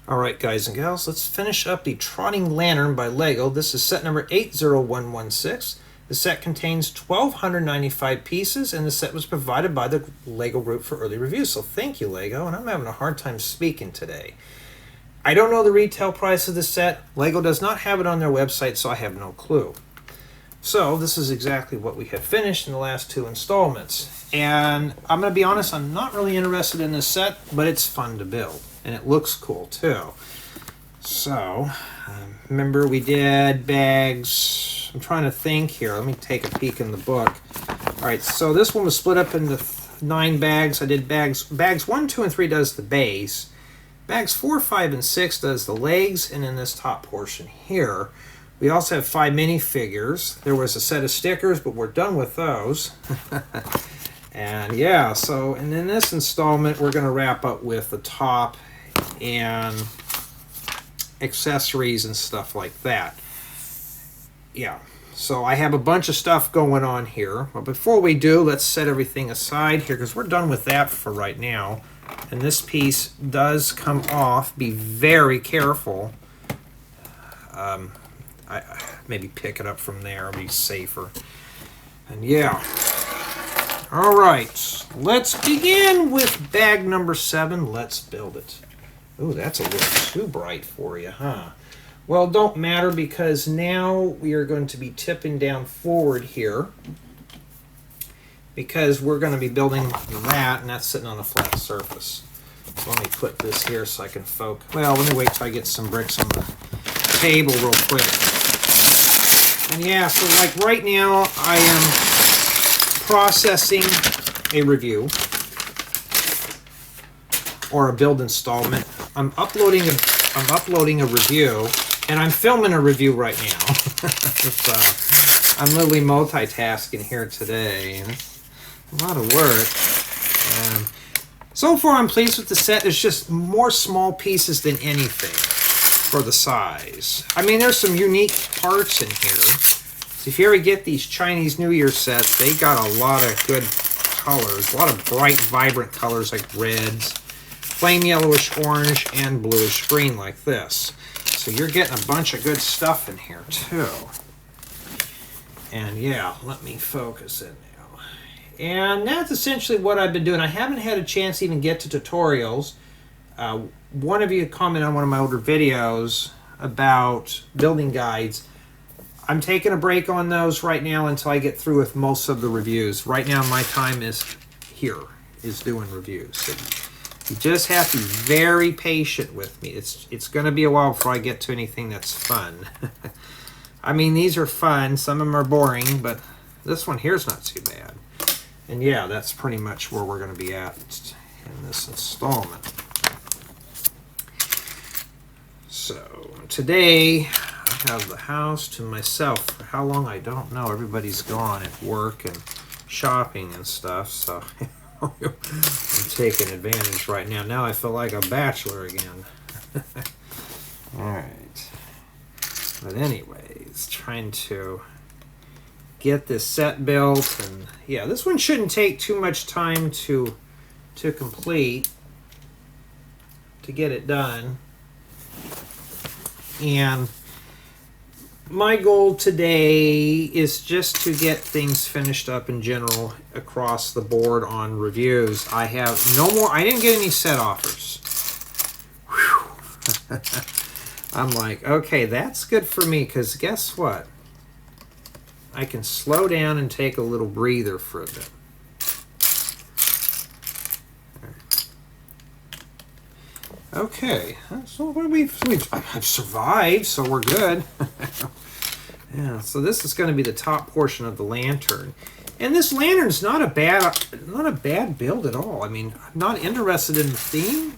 Alright guys and gals, let's finish up the Trotting Lantern by LEGO. This is set number 80116. The set contains 1,295 pieces, and the set was provided by the LEGO Group for early review. So thank you, LEGO, and I'm having a hard time speaking today. I don't know the retail price of the set. LEGO does not have it on their website, so I have no clue. So this is exactly what we have finished in the last two installments. And I'm going to be honest, I'm not really interested in this set, but it's fun to build. And it looks cool too. So, remember we did bags, I'm trying to think here, let me take a peek in the book. Alright, so this one was split up into 9 bags. I did bags 1, 2, and 3 does the base. Bags 4, 5, and 6 does the legs, and in this top portion here. We also have 5 minifigures. There was a set of stickers, but we're done with those. And yeah, so and in this installment we're going to wrap up with the top and accessories and stuff like that. Yeah, so I have a bunch of stuff going on here, but before we do, let's set everything aside here because we're done with that for right now. And this piece does come off. Be very careful. I maybe pick it up from there, it'll be safer. And yeah, all right, let's begin with bag number 7. Let's build it. Ooh, that's a little too bright for you, huh? Well, don't matter because now we are going to be tipping down forward here because we're going to be building that, and that's sitting on a flat surface. So let me put this here so I can focus. Well, let me wait till I get some bricks on the table real quick. And yeah, so like right now I am processing a review or a build installment. I'm uploading a review, and I'm filming a review right now. I'm literally multitasking here today. It's a lot of work. So far I'm pleased with the set. There's just more small pieces than anything for the size. I mean, there's some unique parts in here. So if you ever get these Chinese New Year sets, they got a lot of good colors, a lot of bright, vibrant colors like reds, flame yellowish orange, and bluish green like this. So you're getting a bunch of good stuff in here too. And yeah, let me focus it now. And that's essentially what I've been doing. I haven't had a chance to even get to tutorials. One of you commented on one of my older videos about building guides. I'm taking a break on those right now until I get through with most of the reviews. Right now my time is here, is doing reviews. So you just have to be very patient with me. It's going to be a while before I get to anything that's fun. I mean, these are fun. Some of them are boring, but this one here is not too bad. And yeah, that's pretty much where we're going to be at in this installment. So today I have the house to myself. For how long, I don't know. Everybody's gone at work and shopping and stuff, so I'm taking advantage right now. Now I feel like a bachelor again. Alright. But anyways, trying to get this set built. And yeah, this one shouldn't take too much time to complete, to get it done. And my goal today is just to get things finished up in general across the board on reviews. I have no more, I didn't get any set offers. Whew. I'm like, okay, that's good for me, because guess what? I can slow down and take a little breather for a bit. Okay, so I've survived, so we're good. Yeah, so this is going to be the top portion of the lantern, and this lantern's not a bad build at all. I mean, I'm not interested in the theme,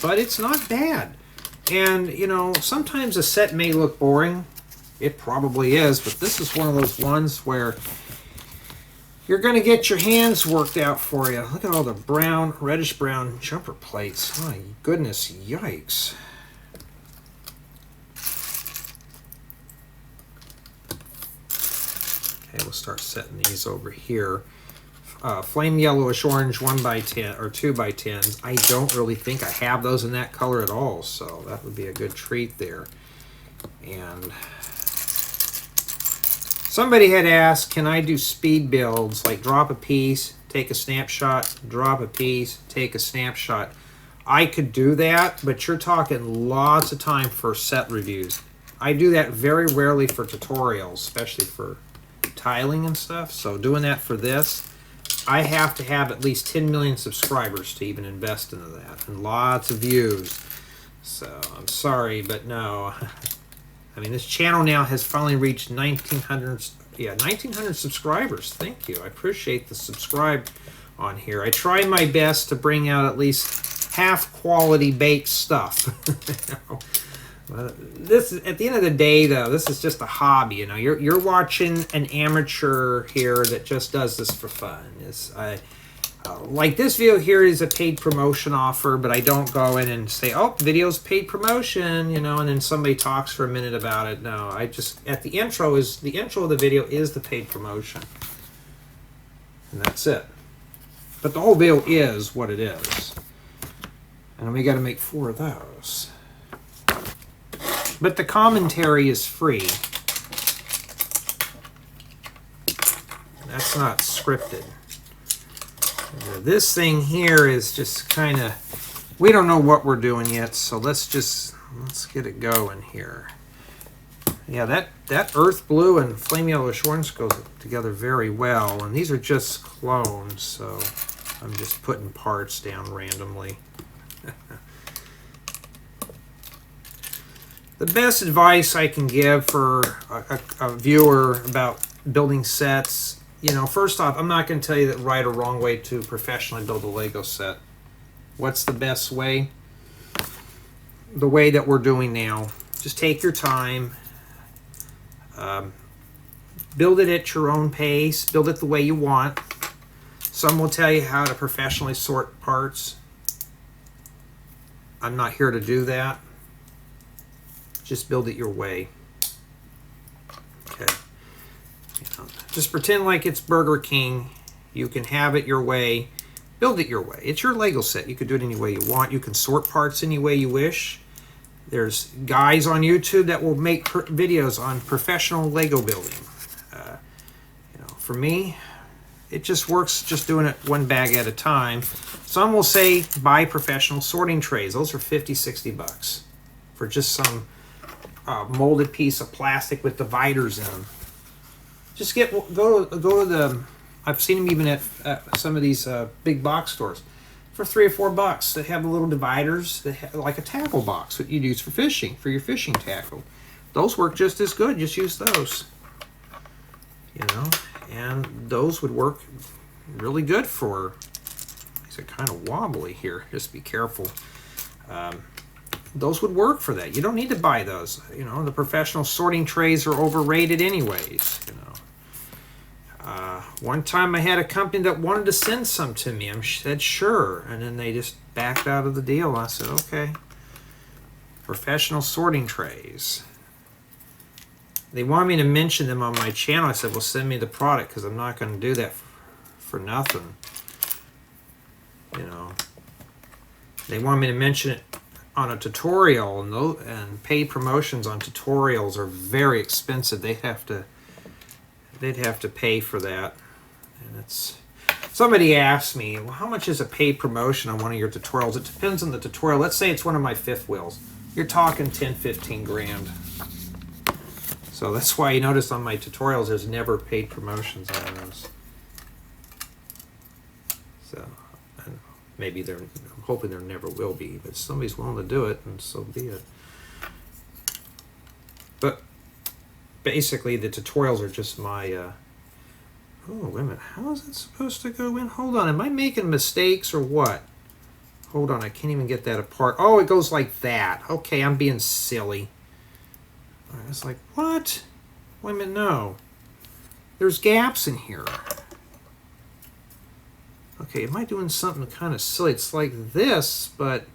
but it's not bad. And you know, sometimes a set may look boring. It probably is, but this is one of those ones where you're going to get your hands worked out for you. Look at all the brown, reddish brown jumper plates. My goodness, yikes. Okay, we'll start setting these over here. If flame yellowish orange 1x10 or 2x10s. I don't really think I have those in that color at all, so that would be a good treat there. And somebody had asked, can I do speed builds, like drop a piece, take a snapshot, drop a piece, take a snapshot? I could do that, but you're talking lots of time for set reviews. I do that very rarely for tutorials, especially for tiling and stuff. So doing that for this, I have to have at least 10 million subscribers to even invest into that, and lots of views. So I'm sorry, but no. I mean, this channel now has finally reached 1,900 subscribers. Thank you. I appreciate the subscribe on here. I try my best to bring out at least half quality baked stuff. This is, at the end of the day, though, this is just a hobby. You know, you're watching an amateur here that just does this for fun. Like this video here is a paid promotion offer, but I don't go in and say, oh, video's paid promotion, you know, and then somebody talks for a minute about it. No, I just, at the intro of the video is the paid promotion. And that's it. But the whole video is what it is. And we got to make 4 of those. But the commentary is free. That's not scripted. This thing here is just kind of, we don't know what we're doing yet, so let's get it going here. Yeah, that earth blue and flame yellowish orange goes together very well, and these are just clones, so I'm just putting parts down randomly. The best advice I can give for a viewer about building sets, you know, first off, I'm not going to tell you the right or wrong way to professionally build a Lego set. What's the best way? The way that we're doing now. Just take your time. Build it at your own pace. Build it the way you want. Some will tell you how to professionally sort parts. I'm not here to do that. Just build it your way. Okay. Just pretend like it's Burger King. You can have it your way. Build it your way. It's your Lego set. You can do it any way you want. You can sort parts any way you wish. There's guys on YouTube that will make videos on professional Lego building. You know, for me, it just works just doing it one bag at a time. Some will say buy professional sorting trays. Those are 50, 60 bucks for just some molded piece of plastic with dividers in them. Just go to the, I've seen them even at some of these big box stores for $3 or $4. They have the little dividers that have, like a tackle box that you'd use for fishing, for your fishing tackle. Those work just as good. Just use those. You know, and those would work really good for. These are kind of wobbly here. Just be careful. Those would work for that. You don't need to buy those. You know, the professional sorting trays are overrated anyways. You know. One time I had a company that wanted to send some to me. I said sure, and then they just backed out of the deal. I said okay. Professional sorting trays. They wanted me to mention them on my channel. I said, well, send me the product because I'm not going to do that for nothing. You know, they wanted me to mention it on a tutorial, and paid promotions on tutorials are very expensive. They'd have to pay for that. And it's, somebody asked me, well, how much is a paid promotion on one of your tutorials? It depends on the tutorial. Let's say it's one of my fifth wheels. You're talking 10, 15 grand. So that's why you notice on my tutorials there's never paid promotions on those. So maybe I'm hoping there never will be, but somebody's willing to do it, and so be it. But basically the tutorials are just my oh wait a minute, how is it supposed to go in? Hold on, am I making mistakes or what? Hold on, I can't even get that apart. Oh, it goes like that. Okay, I'm being silly. I was like, what? Wait a minute, no. There's gaps in here. Okay, am I doing something kind of silly? It's like this, but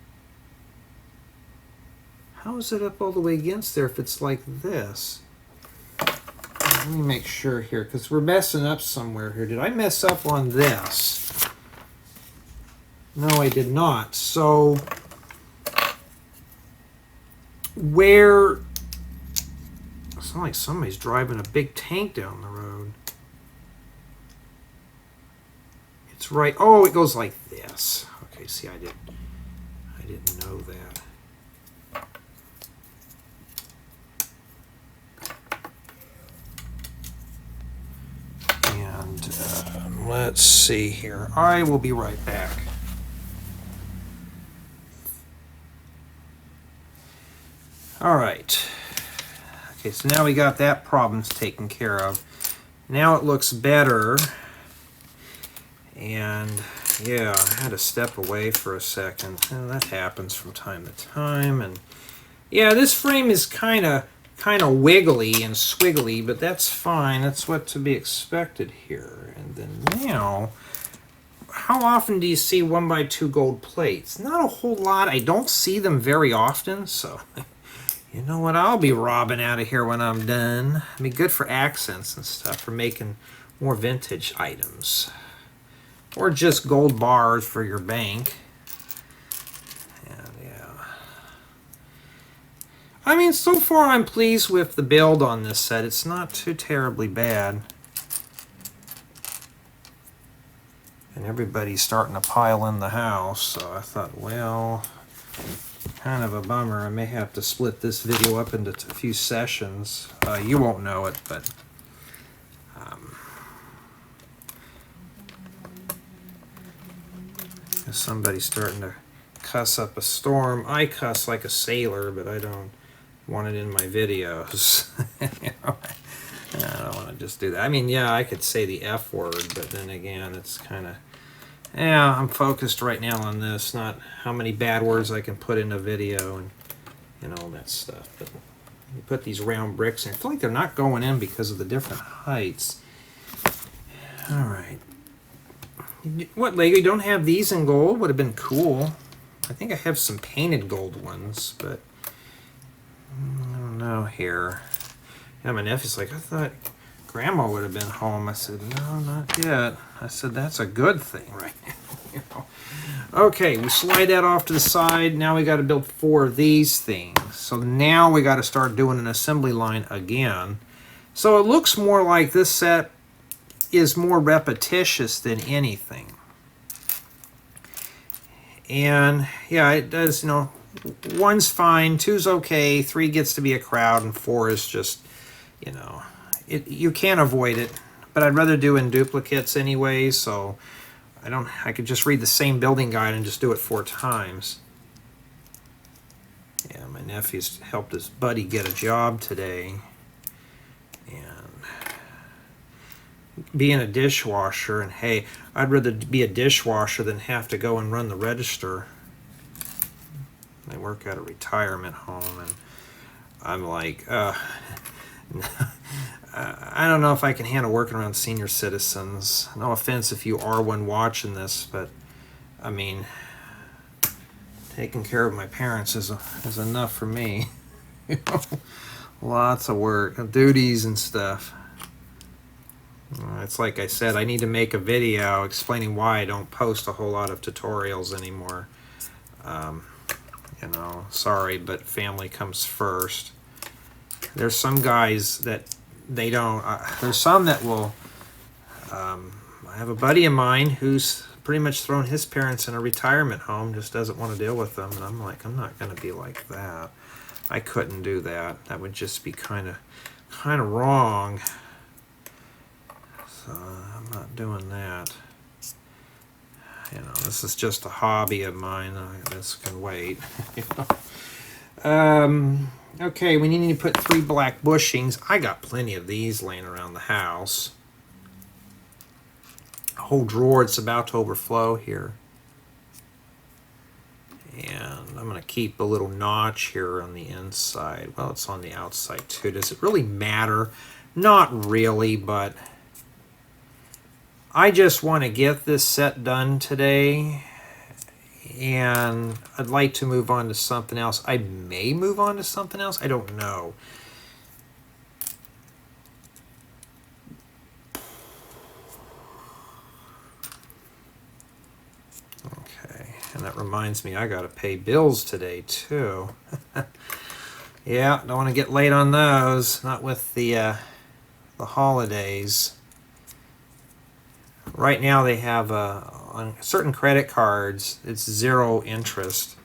how is it up all the way against there if it's like this? let me make sure here, because we're messing up somewhere here. Did I mess up on this? No, I did not. So where... It's not like somebody's driving a big tank down the road. It's right... Oh, it goes like this. Okay, see, I didn't know that. And let's see here. I will be right back. All right. Okay, so now we got that problem's taken care of. Now it looks better. And yeah, I had to step away for a second. And that happens from time to time. And yeah, this frame is kind of wiggly and squiggly, but that's fine. That's what to be expected here. And then now, how often do you see 1x2 gold plates? Not a whole lot. I don't see them very often, so you know what? I'll be robbing out of here when I'm done. It'd be good for accents and stuff, for making more vintage items. Or just gold bars for your bank. And yeah. I mean, so far I'm pleased with the build on this set. It's not too terribly bad. And everybody's starting to pile in the house, so I thought, well, kind of a bummer. I may have to split this video up into a few sessions. You won't know it, but somebody's starting to cuss up a storm. I cuss like a sailor, but I don't want it in my videos. You know, I don't want to just do that. I mean, yeah, I could say the F word, but then again, it's kind of... Yeah, I'm focused right now on this, not how many bad words I can put in a video and all that stuff. But you put these round bricks in. I feel like they're not going in because of the different heights. All right. What, Lego? You don't have these in gold? Would have been cool. I think I have some painted gold ones, but I don't know here. Yeah, my nephew's like, I thought Grandma would have been home. I said, no, not yet. I said, that's a good thing right now. You know? Okay, we slide that off to the side. Now we got to build 4 of these things. So now we got to start doing an assembly line again. So it looks more like this set is more repetitious than anything. And yeah, it does, you know, 1's fine, 2's okay, 3 gets to be a crowd, and 4 is just, you know, you can't avoid it. But I'd rather do in duplicates anyway, so I could just read the same building guide and just do it 4 times. Yeah, my nephew's helped his buddy get a job today. Being a dishwasher, and hey, I'd rather be a dishwasher than have to go and run the register. I work at a retirement home, and I'm like, I don't know if I can handle working around senior citizens. No offense if you are one watching this, but I mean, taking care of my parents is enough for me. You know, lots of work, duties and stuff. It's like I said, I need to make a video explaining why I don't post a whole lot of tutorials anymore. You know, sorry, but family comes first. There's some guys that they don't. There's some that will. I have a buddy of mine who's pretty much thrown his parents in a retirement home, just doesn't want to deal with them. And I'm like, I'm not going to be like that. I couldn't do that. That would just be kind of wrong. So I'm not doing that. You know, this is just a hobby of mine. This can wait. Okay, we need to put 3 black bushings. I got plenty of these laying around the house. A whole drawer, it's about to overflow here. And I'm going to keep a little notch here on the inside. Well, it's on the outside too. Does it really matter? Not really, but I just want to get this set done today, and I'd like to move on to something else. I may move on to something else. I don't know. that reminds me, I got to pay bills today, too. Yeah, don't want to get late on those. Not with the holidays. Right now they have, on certain credit cards, it's 0 interest.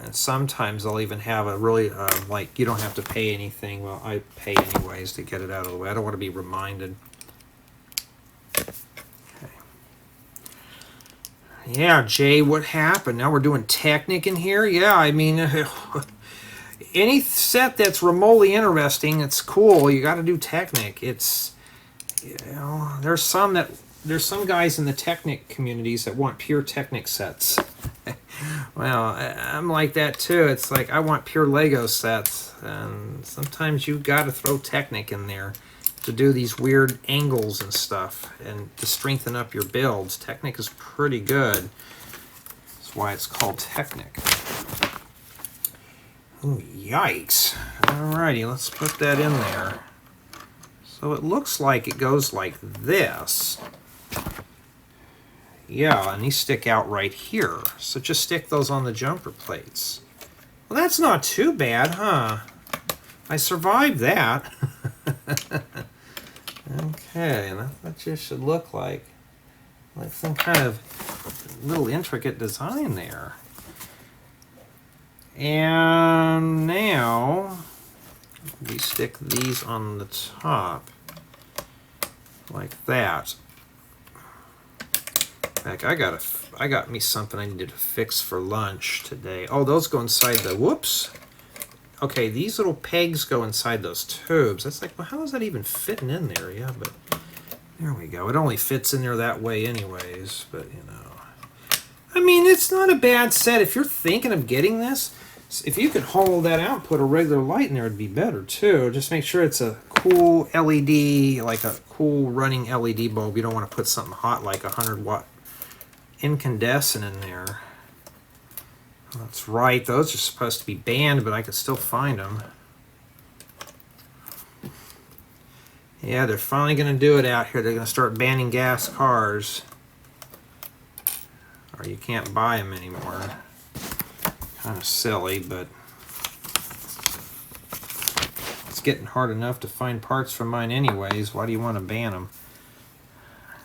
And sometimes they'll even have a really, like, you don't have to pay anything. Well, I pay anyways to get it out of the way. I don't want to be reminded. Yeah, Jay, what happened? Now we're doing Technic in here? Yeah, I mean, any set that's remotely interesting, it's cool. You got to do Technic. It's, you know, there's some guys in the Technic communities that want pure Technic sets. Well, I'm like that too. It's like I want pure Lego sets, and sometimes you got to throw Technic in there to do these weird angles and stuff and to strengthen up your builds. Technic is pretty good. That's why it's called Technic. Ooh, yikes. Alrighty, let's put that in there. So it looks like it goes like this. Yeah, and these stick out right here. So just stick those on the jumper plates. Well, that's not too bad, huh? I survived that. Okay, that's what you should look like. Like some kind of little intricate design there. And now we stick these on the top like that. In fact, I got me something I needed to fix for lunch today. Oh, those go inside the, whoops. Okay, these little pegs go inside those tubes. That's like, well, how is that even fitting in there? Yeah, but there we go. It only fits in there that way anyways, but you know. I mean, it's not a bad set. If you're thinking of getting this, if you could hollow that out and put a regular light in there, it'd be better too. Just make sure it's a cool LED, like a cool running LED bulb. You don't want to put something hot like 100-watt incandescent in there. That's right, those are supposed to be banned, but I can still find them. Yeah, they're finally going to do it out here. They're going to start banning gas cars. Or you can't buy them anymore. Kind of silly, but it's getting hard enough to find parts for mine anyways. Why do you want to ban them?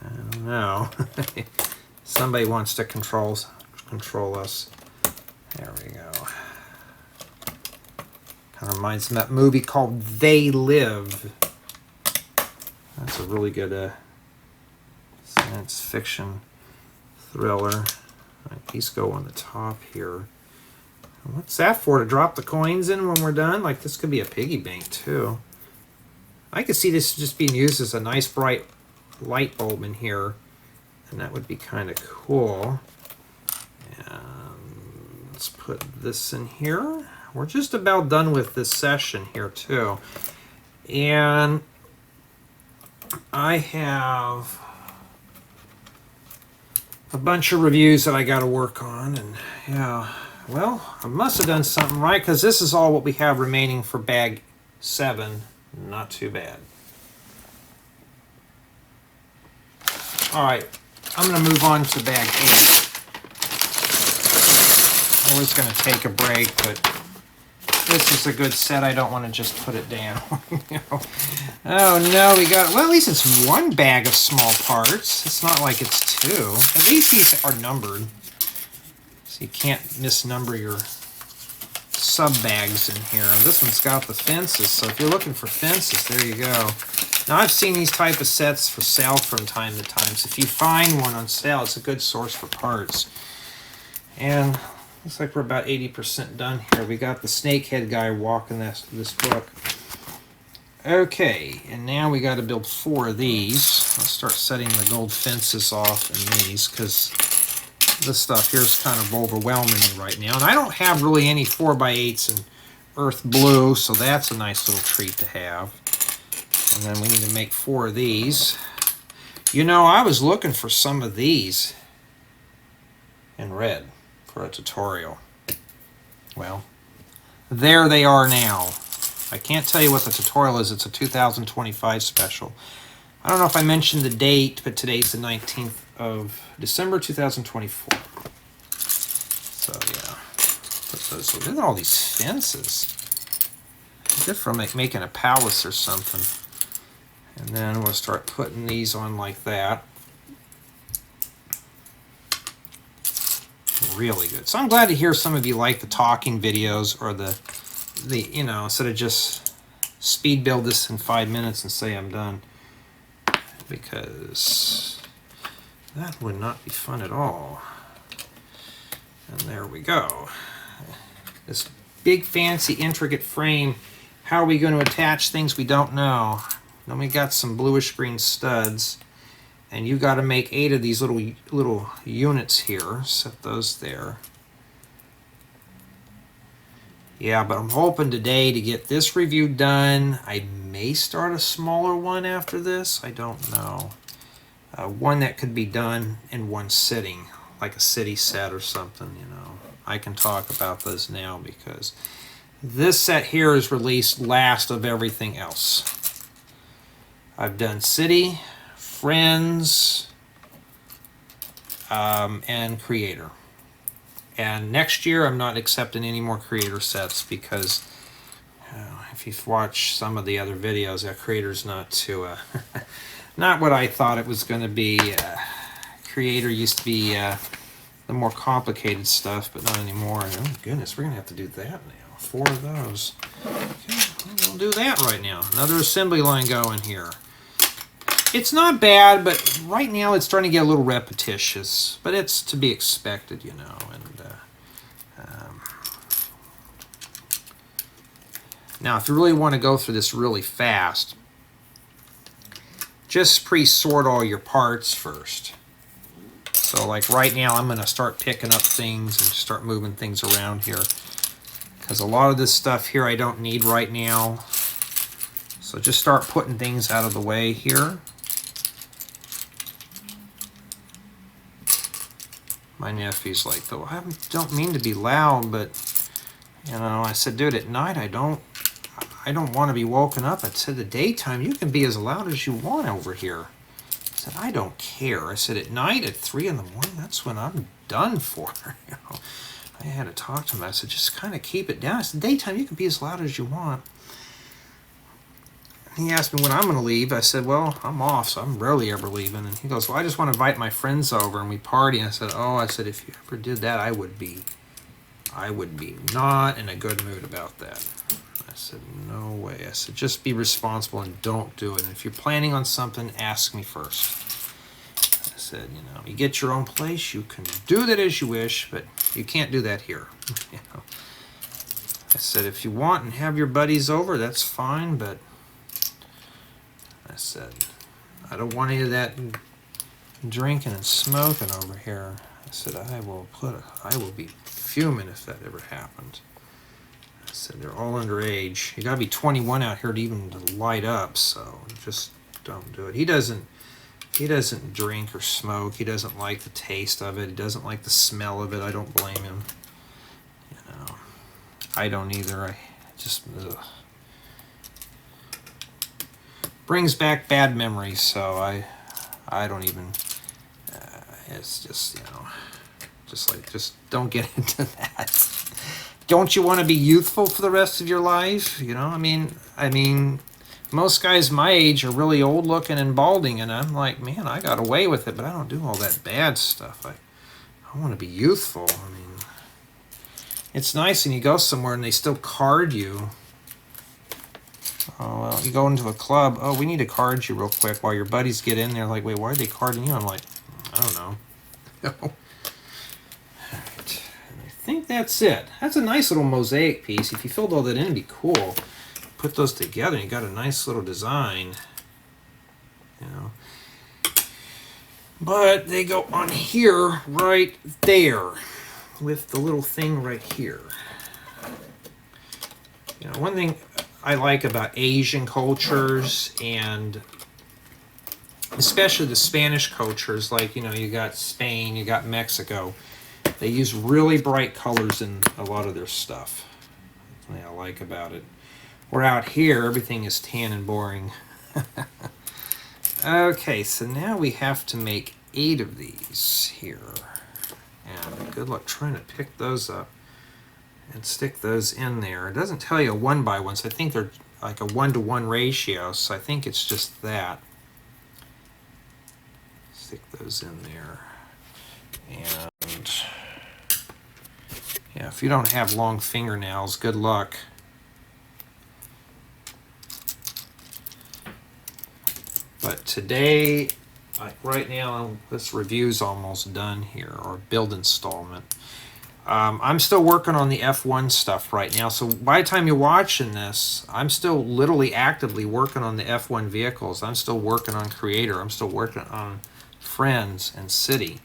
I don't know. Somebody wants to control us. There we go. Kind of reminds me of that movie called They Live. That's a really good science fiction thriller. Right, these go on the top here. What's that for? To drop the coins in when we're done? Like this could be a piggy bank too. I could see this just being used as a nice bright light bulb in here. And that would be kind of cool. Let's put this in here. We're just about done with this session here too. And I have a bunch of reviews that I got to work on. And yeah, well, I must have done something right because this is all what we have remaining for bag 7. Not too bad. All right, I'm going to move on to bag 8. I was going to take a break, but this is a good set. I don't want to just put it down. Oh no, we got, well, at least it's one bag of small parts. It's not like it's 2. At least these are numbered, so you can't misnumber your sub bags in here. This one's got the fences, so if you're looking for fences, there you go. Now I've seen these type of sets for sale from time to time, so if you find one on sale, it's a good source for parts. And looks like we're about 80% done here. We got the snakehead guy walking this book. Okay, and now we got to build 4 of these. Let's start setting the gold fences off in these because this stuff here is kind of overwhelming me right now. And I don't have really any 4x8s in earth blue, so that's a nice little treat to have. And then we need to make 4 of these. You know, I was looking for some of these in red for a tutorial. Well, there they are now. I can't tell you what the tutorial is. It's a 2025 special. I don't know if I mentioned the date, but today's the 19th of December 2024. So look at all these fences. Good for making a palace or something. And then we'll start putting these on like that. Really good. So I'm glad to hear some of you like the talking videos or the you know, instead of just speed build this in 5 minutes and say I'm done. Because that would not be fun at all. And there we go. This big fancy intricate frame. How are we going to attach things we don't know? Then we got some bluish green studs, and you got to make 8 of these little units here. Set those there. Yeah, but I'm hoping today to get this review done. I may start a smaller one after this. I don't know. One that could be done in one sitting, like a city set or something. You know, I can talk about those now because this set here is released last of everything else. I've done City, Friends, and Creator. And next year I'm not accepting any more Creator sets because if you've watched some of the other videos, that Creator's not too, not what I thought it was going to be. Creator used to be the more complicated stuff, but not anymore. Oh goodness, we're going to have to do that now. 4 of those. Okay, we'll do that right now. Another assembly line going here. It's not bad, but right now it's starting to get a little repetitious. But it's to be expected, you know. And now, if you really want to go through this really fast, just pre-sort all your parts first. So, like right now, I'm going to start picking up things and start moving things around here. Because a lot of this stuff here I don't need right now. So just start putting things out of the way here. My nephew's like, though, I don't mean to be loud, but, you know, I said, dude, at night I don't want to be woken up. I said, the daytime, you can be as loud as you want over here. I said, I don't care. I said, at night at 3 in the morning, that's when I'm done for. You know? I had to talk to him. I said, just kind of keep it down. I said, daytime, you can be as loud as you want. He asked me when I'm going to leave. I said, well, I'm off, so I'm rarely ever leaving. And he goes, well, I just want to invite my friends over and we party. And I said, oh, I said, if you ever did that, I would be not in a good mood about that. I said, no way. I said, just be responsible and don't do it. And if you're planning on something, ask me first. I said, you know, you get your own place, you can do that as you wish, but you can't do that here. You know? I said, if you want and have your buddies over, that's fine, but I said, I don't want any of that drinking and smoking over here. I said, I will be fuming if that ever happened. I said, they're all underage. You gotta be 21 out here to even light up, so just don't do it. He doesn't drink or smoke. He doesn't like the taste of it. He doesn't like the smell of it. I don't blame him. You know, I don't either. I just brings back bad memories. So I don't even. It's just, you know, just don't get into that. Don't you want to be youthful for the rest of your life? You know, I mean. Most guys my age are really old looking and balding, and I'm like, man, I got away with it, but I don't do all that bad stuff. I want to be youthful. I mean, it's nice when you go somewhere and they still card you. Oh, well, you go into a club, oh, we need to card you real quick while your buddies get in there. Like, wait, why are they carding you? I'm like, I don't know. All right. I think that's it. That's a nice little mosaic piece. If you filled all that in, it'd be cool. Put those together and you got a nice little design, you know. But they go on here right there with the little thing right here. You know, one thing I like about Asian cultures, and especially the Spanish cultures, like, you know, you got Spain, you got Mexico, they use really bright colors in a lot of their stuff. That's what I like about it. We're out here, everything is tan and boring. Okay, so now we have to make 8 of these here. And good luck trying to pick those up. and stick those in there. It doesn't tell you a 1x1, so I think they're like a 1-to-1 ratio, so I think it's just that. Stick those in there. And yeah, if you don't have long fingernails, good luck. But today, like right now, this review's almost done here, or build installment. I'm still working on the F1 stuff right now, so by the time you're watching this, I'm still literally actively working on the F1 vehicles. I'm still working on Creator. I'm still working on Friends and City.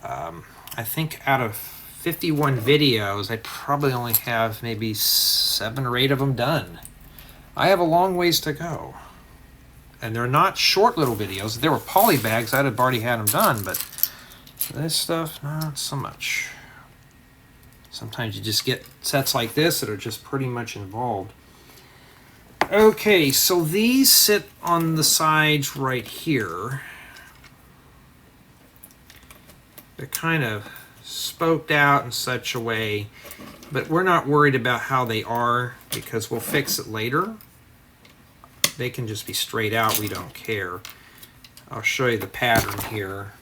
I think out of 51 videos, I probably only have maybe 7 or 8 of them done. I have a long ways to go. And they're not short little videos. If they were polybags, I'd have already had them done, but this stuff, not so much. Sometimes you just get sets like this that are just pretty much involved. Okay, so these sit on the sides right here. They're kind of spoked out in such a way, but we're not worried about how they are because we'll fix it later. They can just be straight out, we don't care. I'll show you the pattern here.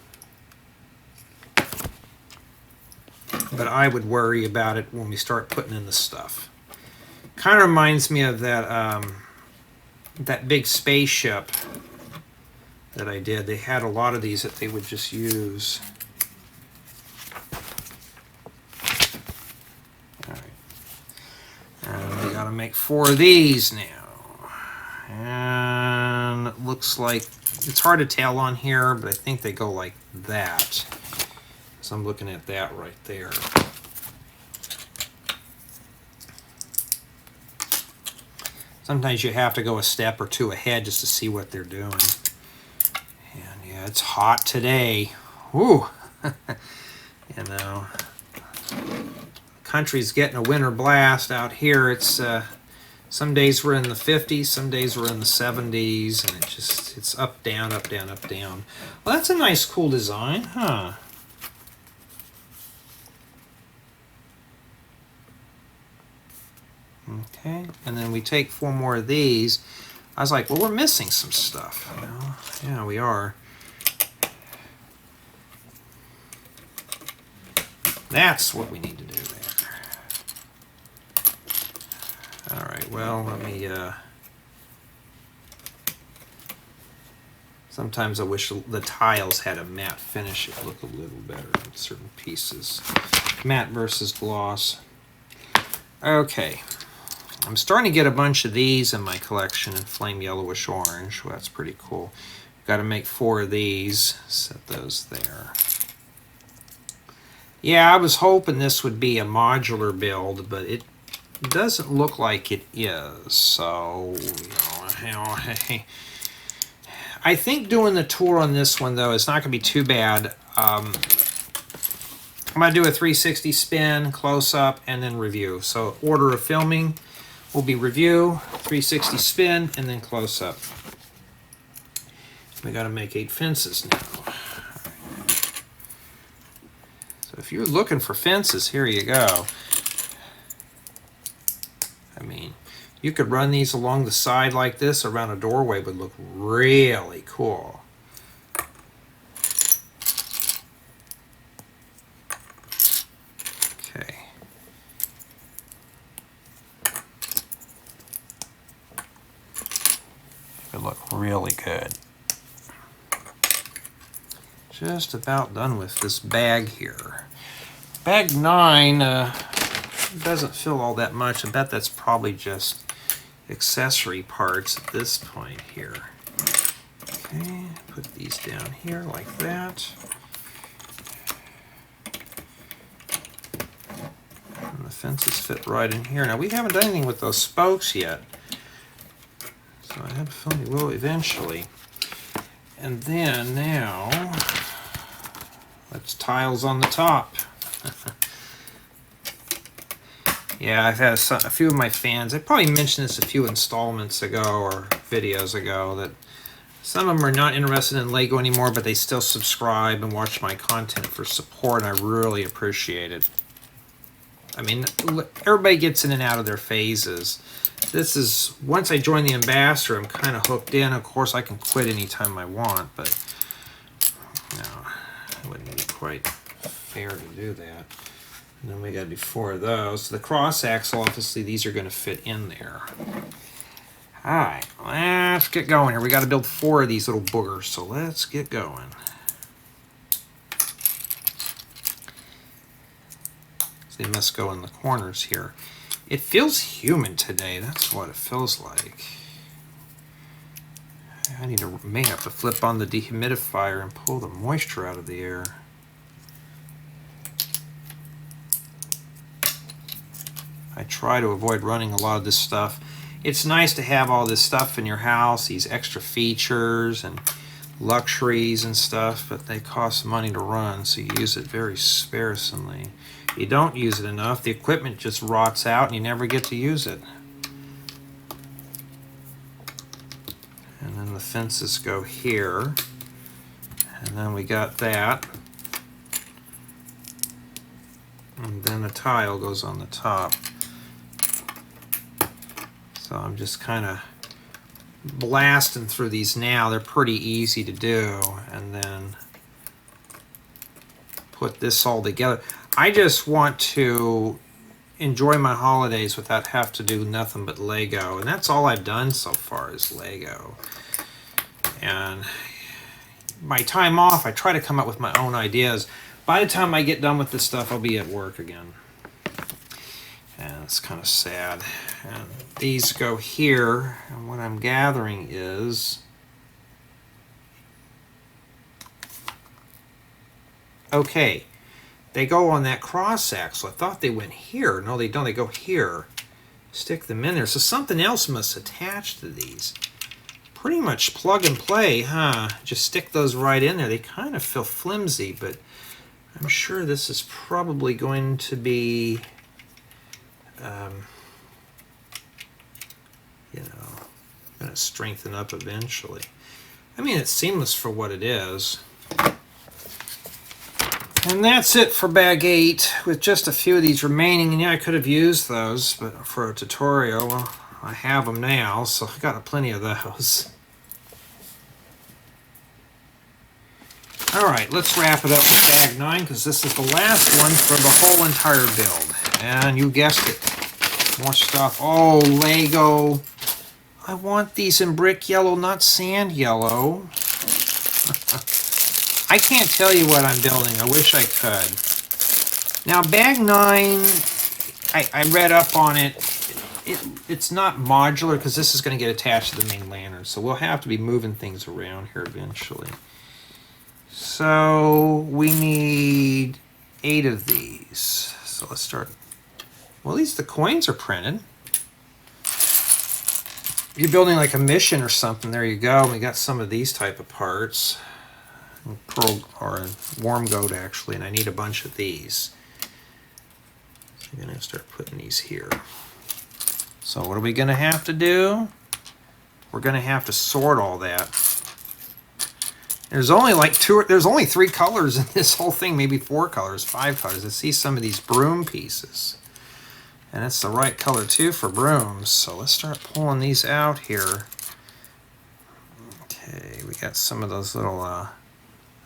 But I would worry about it when we start putting in the stuff. Kind of reminds me of that that big spaceship that I did. They had a lot of these that they would just use. All right. And we got to make 4 of these now. And it looks like it's hard to tell on here, but I think they go like that. So I'm looking at that right there. Sometimes you have to go a step or 2 ahead just to see what they're doing. And yeah, it's hot today. Woo! You know, the country's getting a winter blast out here. It's some days we're in the 50s, some days we're in the 70s, and it's up, down, up, down, up, down. Well, that's a nice, cool design, huh? Okay, and then we take 4 more of these. I was like, well, we're missing some stuff. You know? Yeah, we are. That's what we need to do there. All right, well, let me... Sometimes I wish the tiles had a matte finish. It would look a little better in certain pieces. Matte versus gloss. Okay. I'm starting to get a bunch of these in my collection in flame yellowish orange. Well, that's pretty cool. Got to make 4 of these. Set those there. Yeah, I was hoping this would be a modular build, but it doesn't look like it is. So, you know, I think doing the tour on this one, though, is not going to be too bad. I'm going to do a 360 spin, close-up, and then review. So order of filming will be review, 360 spin, and then close-up. We got to make 8 fences now. So if you're looking for fences, here you go. I mean, you could run these along the side like this around a doorway, would look really cool. Okay. It would look really good. Just about done with this bag here. Bag 9 doesn't fill all that much. I bet that's probably just accessory parts at this point here. Okay, put these down here like that. And the fences fit right in here. Now we haven't done anything with those spokes yet, so I have a feeling we will eventually. And then now, let's tiles on the top. Yeah, I've had a few of my fans, I probably mentioned this a few installments ago or videos ago, that some of them are not interested in Lego anymore, but they still subscribe and watch my content for support, and I really appreciate it. I mean, everybody gets in and out of their phases. This is, once I join the ambassador, I'm kind of hooked in. Of course, I can quit anytime I want, but no, it wouldn't be quite fair to do that. And then we got to do 4 of those. So the cross axle, obviously, these are going to fit in there. All right, let's get going here. We got to build 4 of these little boogers, so let's get going. They must go in the corners here. It feels humid today. That's what it feels like. I may have to flip on the dehumidifier and pull the moisture out of the air. I try to avoid running a lot of this stuff. It's nice to have all this stuff in your house, these extra features and luxuries and stuff, but they cost money to run, so you use it very sparingly. You don't use it enough, the equipment just rots out and you never get to use it. And then the fences go here. And then we got that. And then the tile goes on the top. So I'm just kind of blasting through these now. They're pretty easy to do. And then put this all together. I just want to enjoy my holidays without have to do nothing but Lego, and that's all I've done so far is Lego. And my time off, I try to come up with my own ideas. By the time I get done with this stuff, I'll be at work again, and it's kind of sad. And these go here, and what I'm gathering is okay. They go on that cross axle. I thought they went here. No, they don't. They go here. Stick them in there. So something else must attach to these. Pretty much plug and play, huh? Just stick those right in there. They kind of feel flimsy, but I'm sure this is probably going to be, you know, going to strengthen up eventually. I mean, it's seamless for what it is. And that's it for bag 8, with just a few of these remaining. And yeah, I could have used those, but for a tutorial, well, I have them now, so I got plenty of those. All right, let's wrap it up with bag 9, because this is the last one for the whole entire build. And you guessed it, more stuff. Oh, Lego. I want these in brick yellow, not sand yellow. I can't tell you what I'm building. I wish I could. Now, bag 9, I read up on it. It's not modular because this is going to get attached to the main lantern. So we'll have to be moving things around here eventually. So we need 8 of these. So let's start. Well, at least the coins are printed. You're building like a mission or something. There you go. We got some of these type of parts. Pearl or warm goat actually, and I need a bunch of these. So I'm gonna start putting these here. So what are we gonna have to do? We're gonna have to sort all that. There's only like there's only 3 colors in this whole thing, maybe 4 colors, 5 colors. I see some of these broom pieces, and it's the right color too for brooms. So let's start pulling these out here. Okay, we got some of those little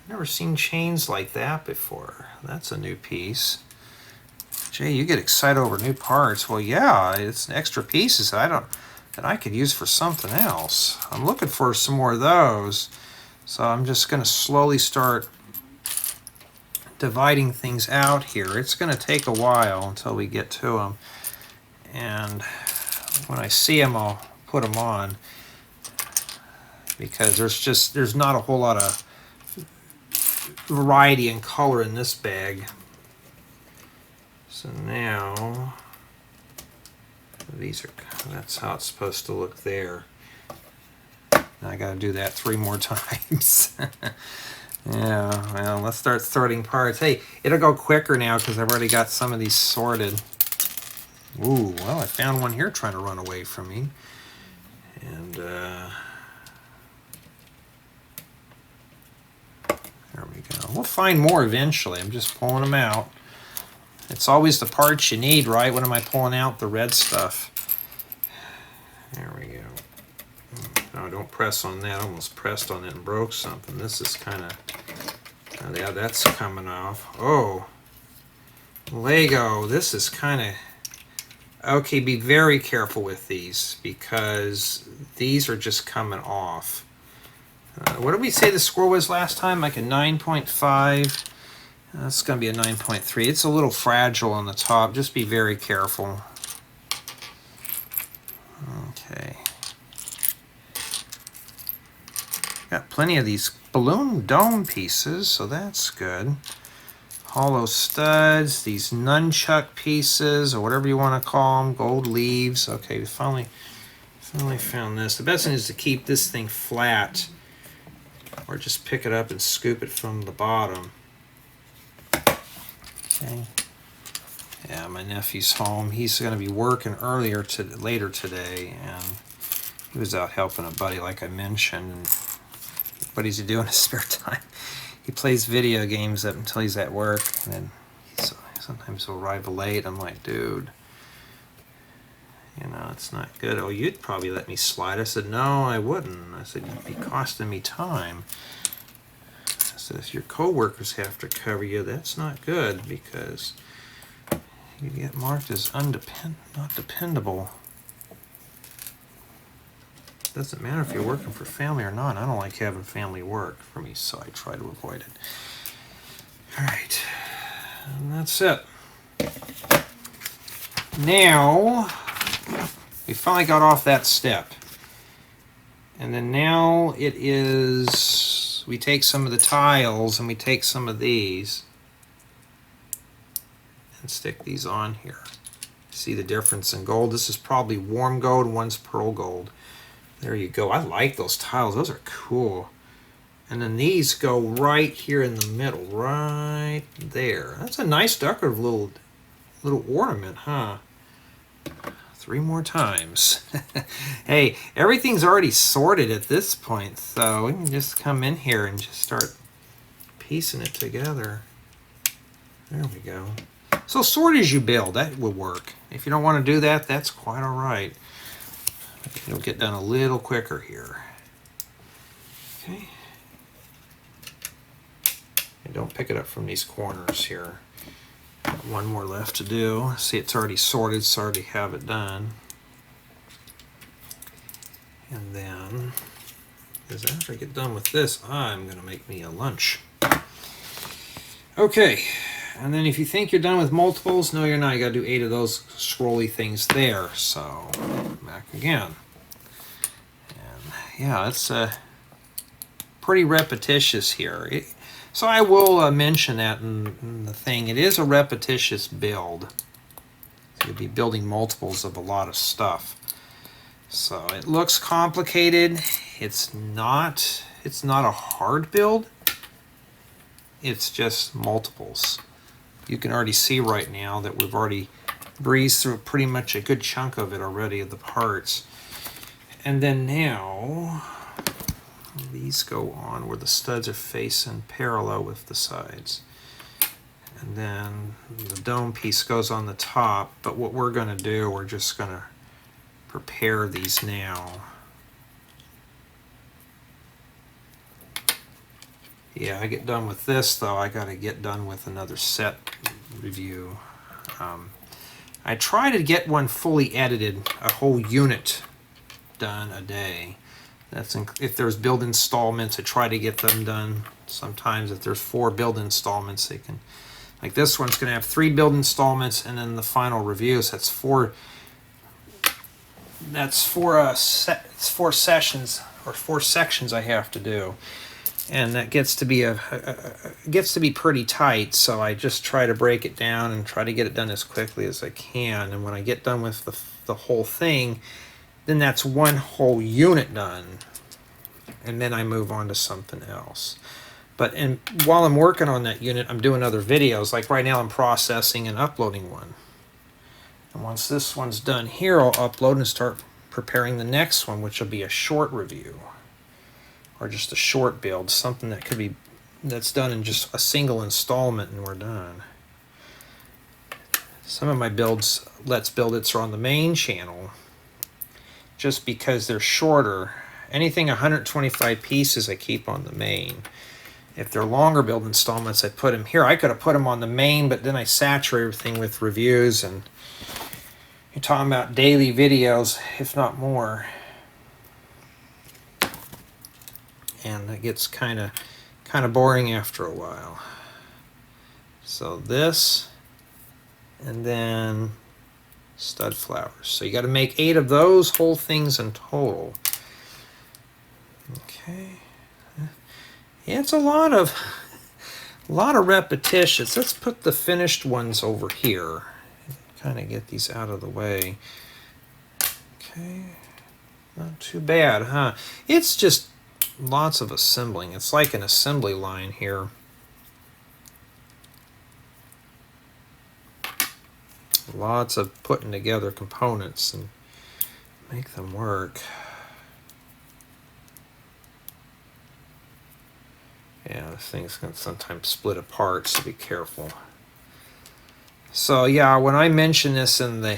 never seen chains like that before. That's a new piece. Jay, you get excited over new parts. Well, yeah, it's extra pieces that I could use for something else. I'm looking for some more of those. So I'm just going to slowly start dividing things out here. It's going to take a while until we get to them. And when I see them, I'll put them on. Because there's not a whole lot of variety and color in this bag. So now that's how it's supposed to look there. Now I got to do that 3 more times. Yeah, well, let's start sorting parts. Hey, it'll go quicker now because I've already got some of these sorted. Ooh, well, I found one here trying to run away from me. And there we go. We'll find more eventually. I'm just pulling them out. It's always the parts you need, right? What am I pulling out? The red stuff. There we go. No, don't press on that. I almost pressed on it and broke something. This is kind of... yeah, that's coming off. Oh. Lego. This is kind of... Okay, be very careful with these because these are just coming off. What did we say the score was last time? Like a 9.5? That's going to be a 9.3. It's a little fragile on the top. Just be very careful. Okay. Got plenty of these balloon dome pieces, so that's good. Hollow studs, these nunchuck pieces, or whatever you want to call them, gold leaves. Okay, we finally found this. The best thing is to keep this thing flat, or just pick it up and scoop it from the bottom. Okay. Yeah, my nephew's home. He's going to be working later today, and he was out helping a buddy, like I mentioned. What does he do in his spare time? He plays video games up until he's at work, and then sometimes he'll arrive late. I'm like, dude, you know, it's not good. Oh, you'd probably let me slide. I said, no, I wouldn't. I said, you'd be costing me time. I said, if your coworkers have to cover you, that's not good because you get marked as not dependable. Doesn't matter if you're working for family or not. I don't like having family work for me, so I try to avoid it. All right, and that's it. Now, we finally got off that step. And then now it is, we take some of the tiles and we take some of these and stick these on here. See the difference in gold? This is probably warm gold, one's pearl gold. There you go. I like those tiles. Those are cool. And then these go right here in the middle, right there. That's a nice decorative little ornament, huh? 3 more times. Hey, everything's already sorted at this point, so we can just come in here and just start piecing it together. There we go. So sort as you build, that will work. If you don't want to do that, that's quite all right. It'll get done a little quicker here. Okay. And don't pick it up from these corners here. Got one more left to do. See, it's already sorted, so I already have it done. And then, as after I get done with this, I'm going to make me a lunch. Okay. And then if you think you're done with multiples, no, you're not. You got to do 8 of those scrolly things there. So, back again. And yeah, it's pretty repetitious here. So I will mention that in the thing. It is a repetitious build. So you'll be building multiples of a lot of stuff. So it looks complicated. It's not a hard build. It's just multiples. You can already see right now that we've already breezed through pretty much a good chunk of it already, of the parts. And then now, these go on where the studs are facing parallel with the sides. And then the dome piece goes on the top, but what we're going to do, we're just going to prepare these now. Yeah, I get done with this, though. I got to get done with another set review. I try to get one fully edited, a whole unit done a day. That's if there's build installments, I try to get them done. Sometimes if there's 4 build installments, they can. Like this one's going to have 3 build installments, and then the final review. So that's 4. That's 4 sessions or 4 sections I have to do. And that gets to be pretty tight, so I just try to break it down and try to get it done as quickly as I can. And when I get done with the whole thing, then that's one whole unit done, and then I move on to something else. But while I'm working on that unit, I'm doing other videos. Like right now, I'm processing and uploading one. And once this one's done here, I'll upload and start preparing the next one, which will be a short review. Or just a short build, something that's done in just a single installment and we're done. Some of my builds, Let's Build It's, are on the main channel just because they're shorter. Anything 125 pieces I keep on the main. If they're longer build installments, I put them here. I could have put them on the main, but then I saturate everything with reviews, and you're talking about daily videos, if not more. And it gets kind of boring after a while. So this, and then stud flowers. So you got to make 8 of those whole things in total. Okay. Yeah, it's a lot of repetitions. Let's put the finished ones over here. Kind of get these out of the way. Okay. Not too bad, huh? It's just lots of assembling. It's like an assembly line here. Lots of putting together components and make them work. Yeah, this thing's going to sometimes split apart, so be careful. So yeah, when I mention this in the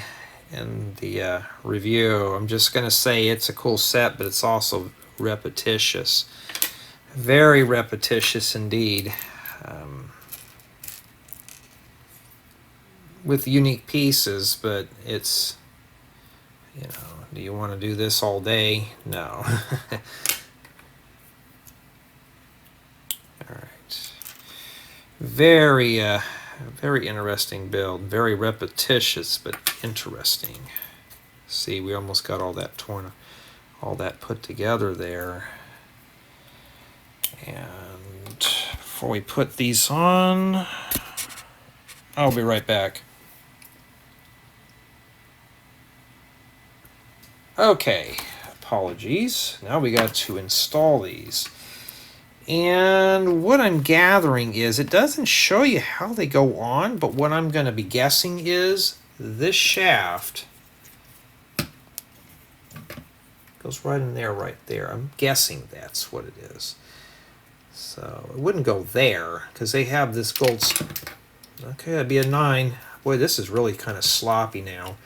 review, I'm just going to say it's a cool set, but it's also repetitious. Very repetitious indeed. With unique pieces, but it's, you know, do you want to do this all day? No. All right. Very interesting build. Very repetitious, but interesting. See, we almost got all that put together there. And before we put these on, I'll be right back. Okay, apologies. Now we got to install these. And what I'm gathering is it doesn't show you how they go on, but what I'm going to be guessing is this shaft goes right in there, right there. I'm guessing that's what it is. So it wouldn't go there because they have this gold. Okay, that'd be a 9. Boy, this is really kind of sloppy now.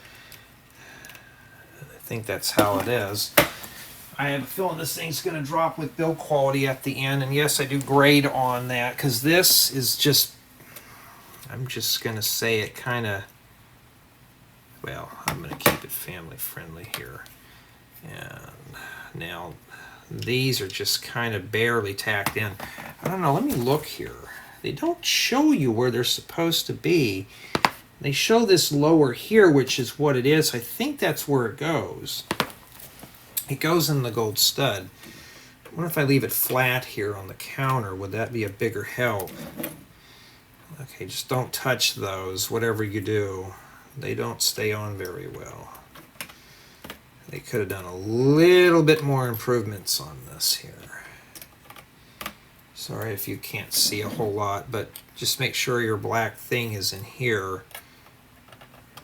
I think that's how it is. I have a feeling this thing's going to drop with build quality at the end, and yes, I do grade on that because this is just, I'm just going to say it kind of, well, I'm going to keep it family friendly here. And now these are just kind of barely tacked in. I don't know, let me look here. They don't show you where they're supposed to be. They show this lower here, which is what it is. I think that's where it goes. It goes in the gold stud. I wonder if I leave it flat here on the counter, would that be a bigger help? Okay, just don't touch those, whatever you do. They don't stay on very well. They could have done a little bit more improvements on this here. Sorry if you can't see a whole lot, but just make sure your black thing is in here.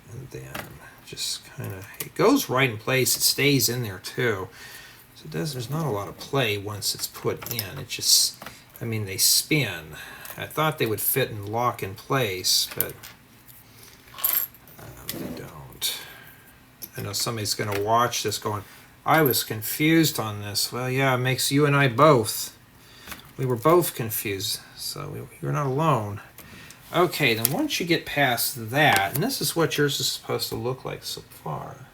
And then just kind of, it goes right in place. It stays in there too. So it does, there's not a lot of play once it's put in. It just, I mean, they spin. I thought they would fit and lock in place, but they don't. I know somebody's going to watch this going, I was confused on this. Well, yeah, it makes you and I both. We were both confused, so you're not alone. Okay, then once you get past that, and this is what yours is supposed to look like so far.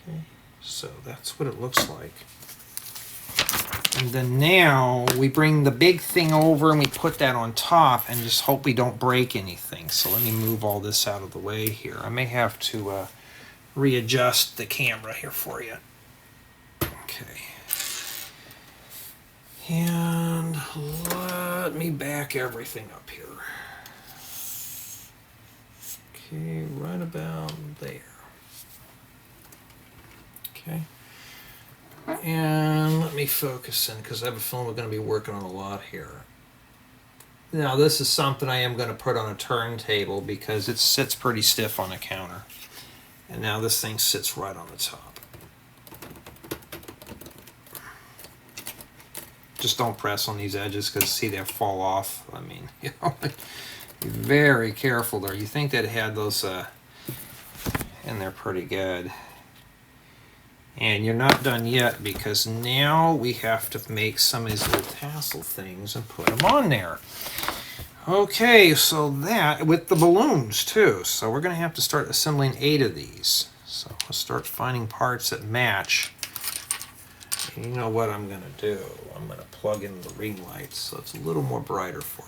Okay, so that's what it looks like. And then now we bring the big thing over and we put that on top and just hope we don't break anything. So let me move all this out of the way here. I may have to readjust the camera here for you. Okay. And let me back everything up here. Okay, right about there. Okay. And let me focus in because I have a feeling we're going to be working on a lot here. Now this is something I am going to put on a turntable because it sits pretty stiff on a counter. And now this thing sits right on the top. Just don't press on these edges because see they fall off. I mean, you know, Be very careful there. You think that had those in there pretty good. And you're not done yet, because now we have to make some of these little tassel things and put them on there. Okay, so that, with the balloons too. So we're going to have to start assembling 8 of these. So we'll start finding parts that match. And you know what I'm going to do? I'm going to plug in the ring lights so it's a little more brighter for you.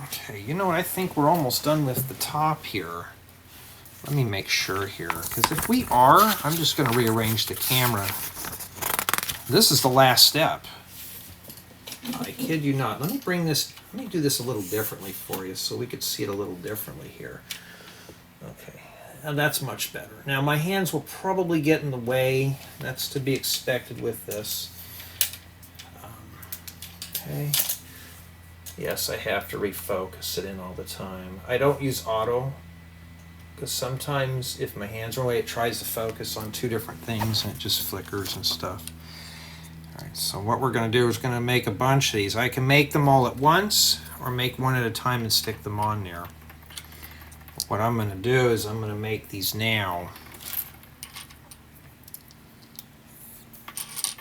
Okay, you know what? I think we're almost done with the top here. Let me make sure here, because if we are, I'm just going to rearrange the camera. This is the last step. I kid you not. Let me do this a little differently for you so we could see it a little differently here. Okay, now that's much better. Now my hands will probably get in the way. That's to be expected with this. Okay. Yes, I have to refocus it in all the time. I don't use auto, because sometimes if my hands are away, it tries to focus on 2 different things and it just flickers and stuff. Alright, so what we're going to do is going to make a bunch of these. I can make them all at once or make one at a time and stick them on there. What I'm going to do is I'm going to make these now.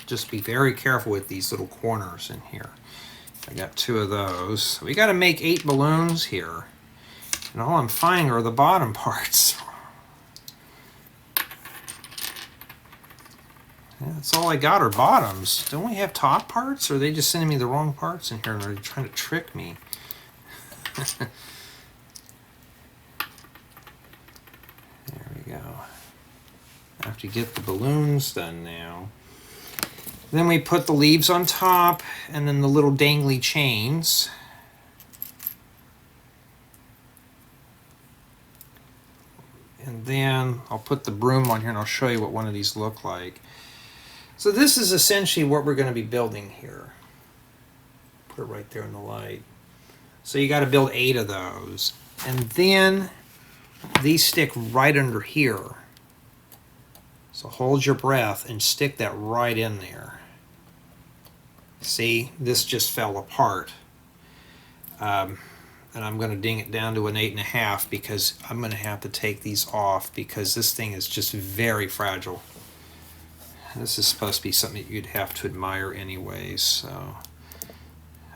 Just be very careful with these little corners in here. I got 2 of those. So we got to make 8 balloons here. And all I'm finding are the bottom parts. Yeah, that's all I got are bottoms. Don't we have top parts? Or are they just sending me the wrong parts in here and they're trying to trick me? There we go. I have to get the balloons done now. Then we put the leaves on top and then the little dangly chains. And then I'll put the broom on here and I'll show you what one of these look like. So this is essentially what we're going to be building here. Put it right there in the light. So you got to build 8 of those. And then these stick right under here. So hold your breath and stick that right in there. See, this just fell apart. And I'm going to ding it down to an 8.5 because I'm going to have to take these off because this thing is just very fragile. This is supposed to be something that you'd have to admire anyways, so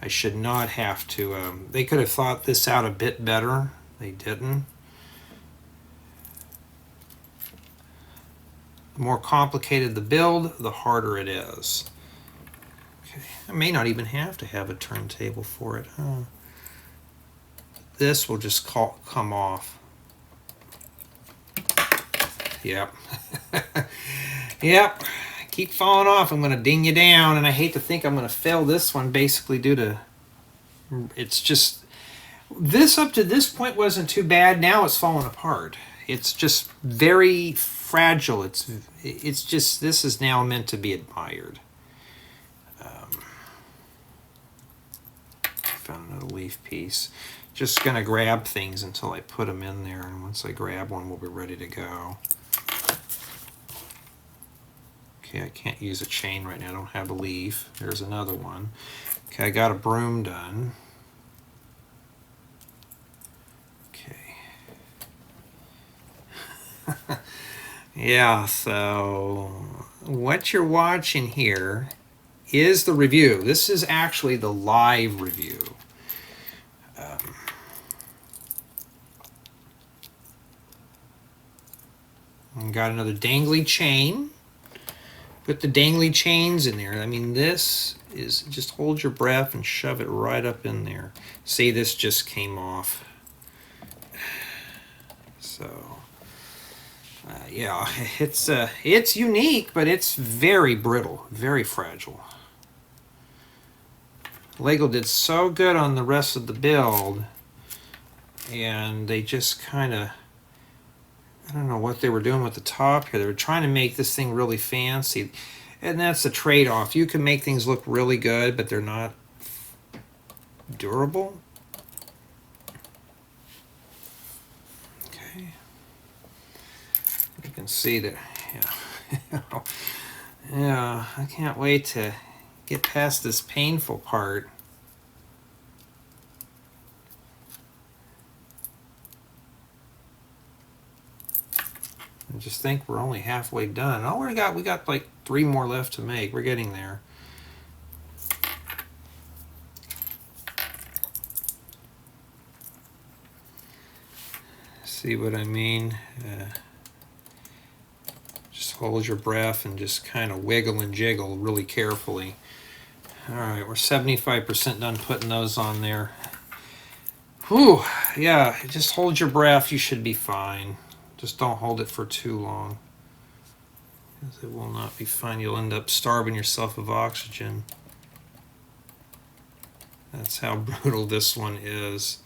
I should not have to. They could have thought this out a bit better. They didn't. The more complicated the build, the harder it is. Okay. I may not even have to have a turntable for it, huh? This will just come off. Yep. Yep. Keep falling off. I'm going to ding you down, and I hate to think I'm going to fail this one basically due to... It's just... This up to this point wasn't too bad. Now it's falling apart. It's just very fragile. It's just... This is now meant to be admired. Found another leaf piece. Just going to grab things until I put them in there, and once I grab one, we'll be ready to go. Okay, I can't use a chain right now. I don't have a leaf. There's another one. Okay, I got a broom done. Okay. Yeah, so what you're watching here is the review. This is actually the live review. Got another dangly chain. Put the dangly chains in there. I mean, this is just hold your breath and shove it right up in there. See, this just came off. So, yeah, it's unique, but it's very brittle, very fragile. Lego did so good on the rest of the build, and they just kind of, I don't know what they were doing with the top here. They were trying to make this thing really fancy, and that's the trade-off. You can make things look really good, but they're not durable. Okay. You can see that, yeah. Yeah, I can't wait to get past this painful part. And just think we're only halfway done. Oh, we got like 3 more left to make. We're getting there. See what I mean? Just hold your breath and just kind of wiggle and jiggle really carefully. All right, we're 75% done putting those on there. Whew, yeah, just hold your breath. You should be fine. Just don't hold it for too long, because it will not be fine. You'll end up starving yourself of oxygen. That's how brutal this one is.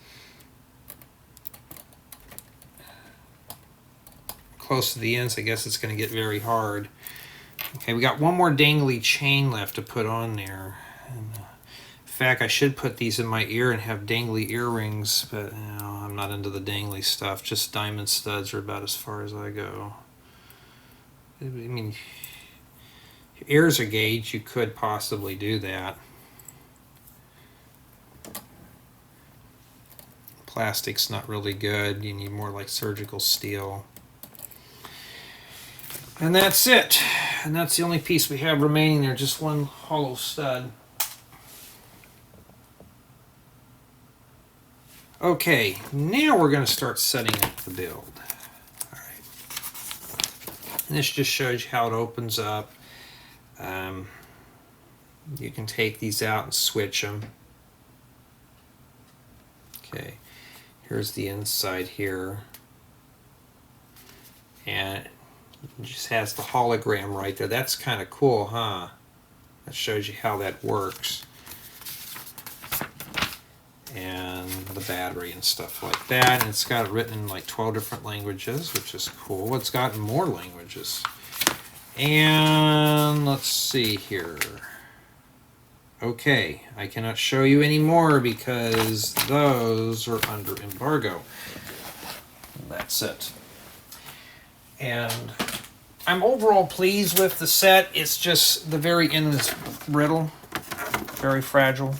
Close to the ends, I guess it's going to get very hard. Okay, we got one more dangly chain left to put on there. And, in fact, I should put these in my ear and have dangly earrings, but no, I'm not into the dangly stuff. Just diamond studs are about as far as I go. I mean, if your ears are gauged, you could possibly do that. Plastic's not really good. You need more like surgical steel. And that's it. And that's the only piece we have remaining there, just one hollow stud. Okay, now we're going to start setting up the build. All right. And this just shows you how it opens up. You can take these out and switch them. Okay, here's the inside here. And it just has the hologram right there. That's kind of cool, huh? That shows you how that works. And the battery and stuff like that. And it's got it written in like 12 different languages, which is cool. It's gotten more languages. And let's see here. Okay, I cannot show you any more because those are under embargo. That's it. And I'm overall pleased with the set. It's just the very end is brittle, very fragile.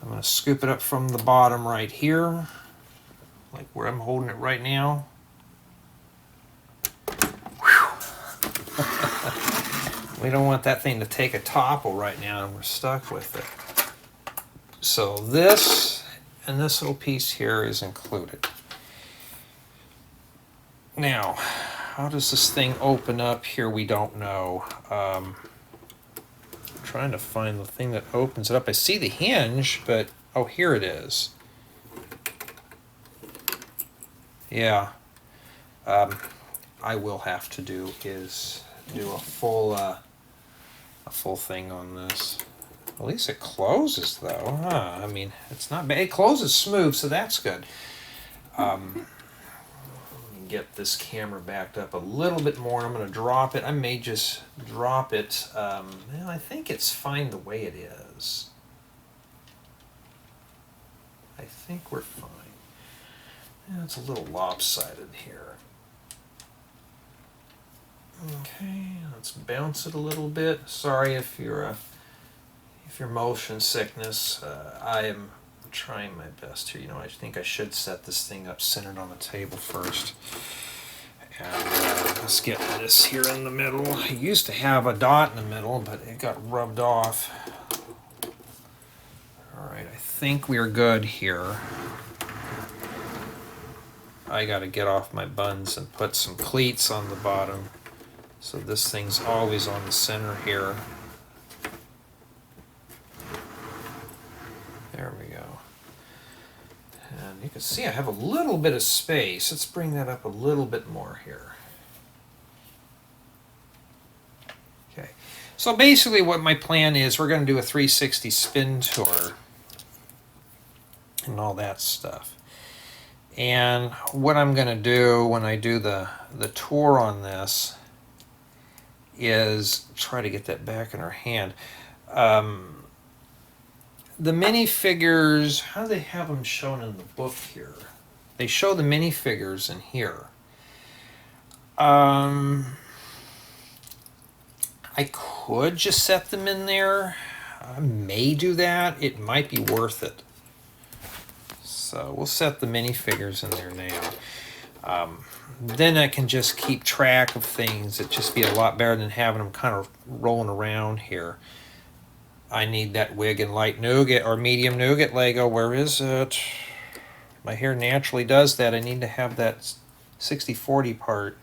I'm going to scoop it up from the bottom right here, like where I'm holding it right now. We don't want that thing to take a topple right now, and we're stuck with it. So this and this little piece here is included. Now, how does this thing open up here? We don't know. I'm trying to find the thing that opens it up. I see the hinge, but oh, here it is. Yeah. I will have to do a full thing on this. At least it closes though, huh? I mean, it's not bad. It closes smooth, so that's good. Get this camera backed up a little bit more. I'm going to drop it. I may just drop it. Well, I think it's fine the way it is. I think we're fine. Yeah, it's a little lopsided here. Okay, let's bounce it a little bit. Sorry if you're motion sickness. I am trying my best here. You know, I think I should set this thing up centered on the table first. And let's get this here in the middle. I used to have a dot in the middle, but it got rubbed off. Alright, I think we're good here. I gotta get off my buns and put some cleats on the bottom. So this thing's always on the center here. There we go. And you can see I have a little bit of space. Let's bring that up a little bit more here. Okay. So basically what my plan is, we're going to do a 360 spin tour and all that stuff. And what I'm going to do when I do the tour on this is try to get that back in our hand. The minifigures, how do they have them shown in the book here? They show the minifigures in here. I could just set them in there. I may do that. It might be worth it. So we'll set the minifigures in there now. Then I can just keep track of things. It'd just be a lot better than having them kind of rolling around here. I need that wig in light nougat or medium nougat Lego. Where is it? My hair naturally does that. I need to have that 60/40 part.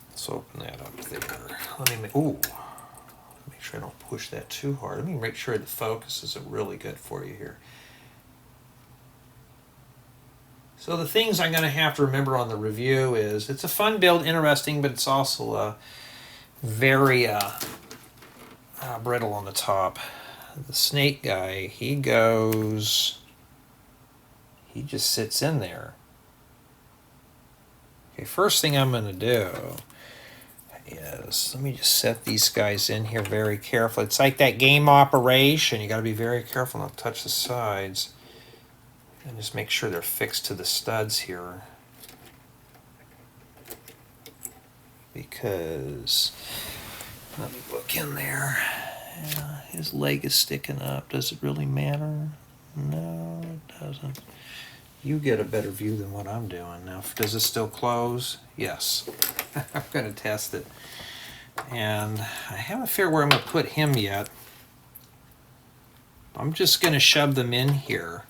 Let's open that up there. Let me make sure I don't push that too hard. Let me make sure the focus is really good for you here. So the things I'm going to have to remember on the review is it's a fun build, interesting, but it's also very brittle on the top. The snake guy, he just sits in there. Okay, first thing I'm going to do is, let me just set these guys in here very carefully. It's like that game Operation. You got to be very careful not to touch the sides. And just make sure they're fixed to the studs here. Because, let me look in there. Yeah, his leg is sticking up. Does it really matter? No, it doesn't. You get a better view than what I'm doing now. Does it still close? Yes. I'm going to test it. And I haven't figured where I'm going to put him yet. I'm just going to shove them in here.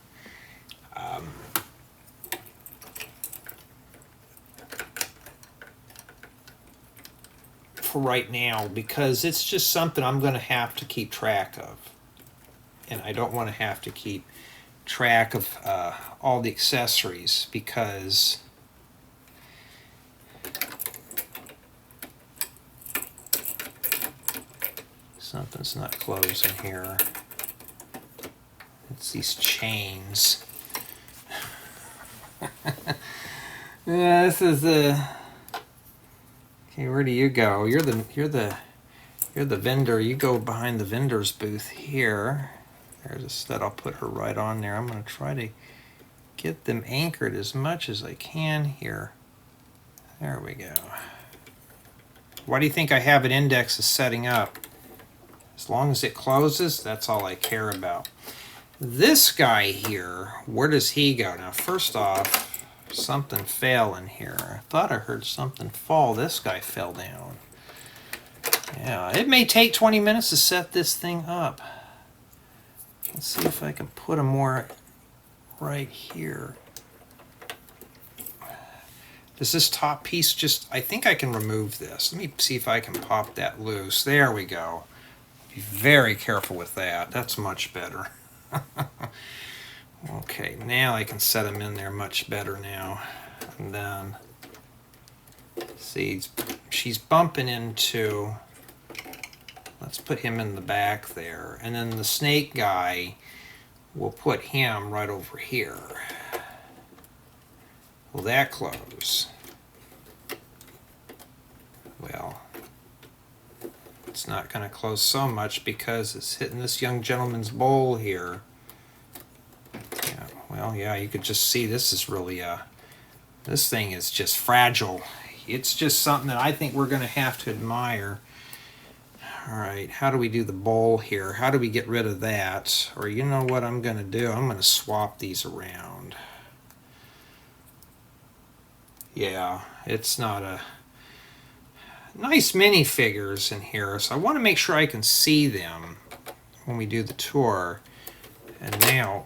For right now, because it's just something I'm going to have to keep track of. And I don't want to have to keep track of all the accessories because something's not closing here. It's these chains. Yeah, this is okay, where do you go? You're the vendor. You go behind the vendor's booth here. There's a stud. I'll put her right on there. I'm going to try to get them anchored as much as I can here. There we go. Why do you think I have an index as setting up? As long as it closes, that's all I care about. This guy here, where does he go? Now, first off, something fell in here. I thought I heard something fall. This guy fell down. Yeah, it may take 20 minutes to set this thing up. Let's see if I can put him more right here. Does this top piece just, I think I can remove this. Let me see if I can pop that loose. There we go. Be very careful with that. That's much better. Okay, now I can set him in there much better now. And then, see, she's bumping into, let's put him in the back there. And then the snake guy, we'll put him right over here. Will that close? Well, it's not going to close so much because it's hitting this young gentleman's bowl here. Yeah, well, yeah, you could just see this is really, this thing is just fragile. It's just something that I think we're going to have to admire. All right, how do we do the bowl here? How do we get rid of that? Or you know what I'm going to do? I'm going to swap these around. Yeah, it's not a nice minifigures in here, so I want to make sure I can see them when we do the tour. And now,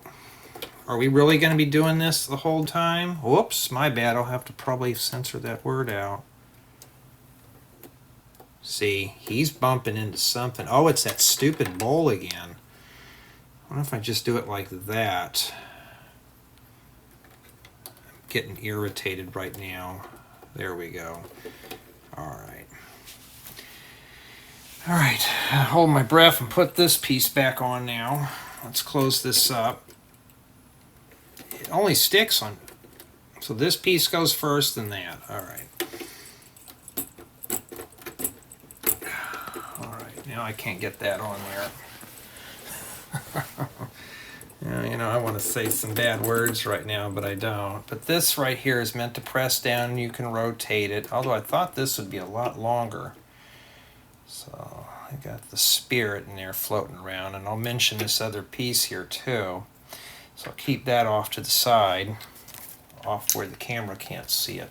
are we really going to be doing this the whole time? Whoops, my bad. I'll have to probably censor that word out. See, he's bumping into something. Oh, it's that stupid bowl again. I wonder if I just do it like that. I'm getting irritated right now. There we go. All right. All right, hold my breath and put this piece back on now. Let's close this up. It only sticks on, so this piece goes first, then that. All right. All right, now I can't get that on there. Yeah, you know, I want to say some bad words right now, but I don't. But this right here is meant to press down, and you can rotate it, although I thought this would be a lot longer. So I got the spirit in there floating around, and I'll mention this other piece here too. So I'll keep that off to the side, off where the camera can't see it.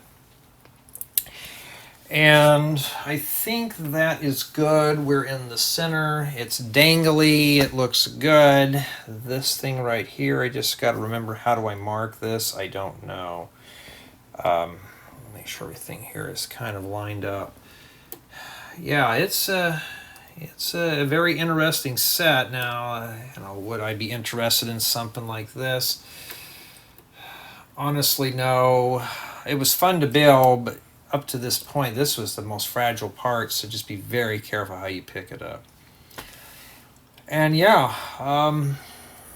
And I think that is good. We're in the center. It's dangly. It looks good. This thing right here, I just got to remember, how do I mark this? I don't know. Make sure everything here is kind of lined up. Yeah, it's a very interesting set. Now, would I be interested in something like this? Honestly, no. It was fun to build, but up to this point, this was the most fragile part, so just be very careful how you pick it up. And yeah,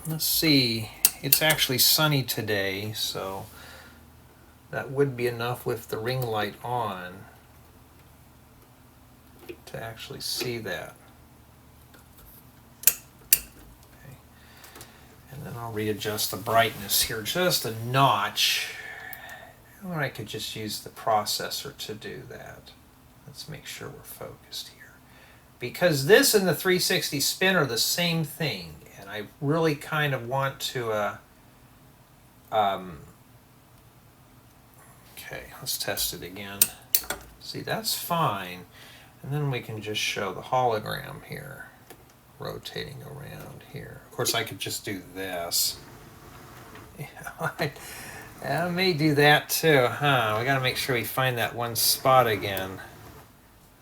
let's see. It's actually sunny today, so that would be enough with the ring light on to actually see that. Okay. And then I'll readjust the brightness here just a notch. Or I could just use the processor to do that. Let's make sure we're focused here. Because this and the 360 spin are the same thing, and I really kind of want to okay, let's test it again. See, that's fine. And then we can just show the hologram here, rotating around here. Of course, I could just do this. I may do that too, huh? We got to make sure we find that one spot again.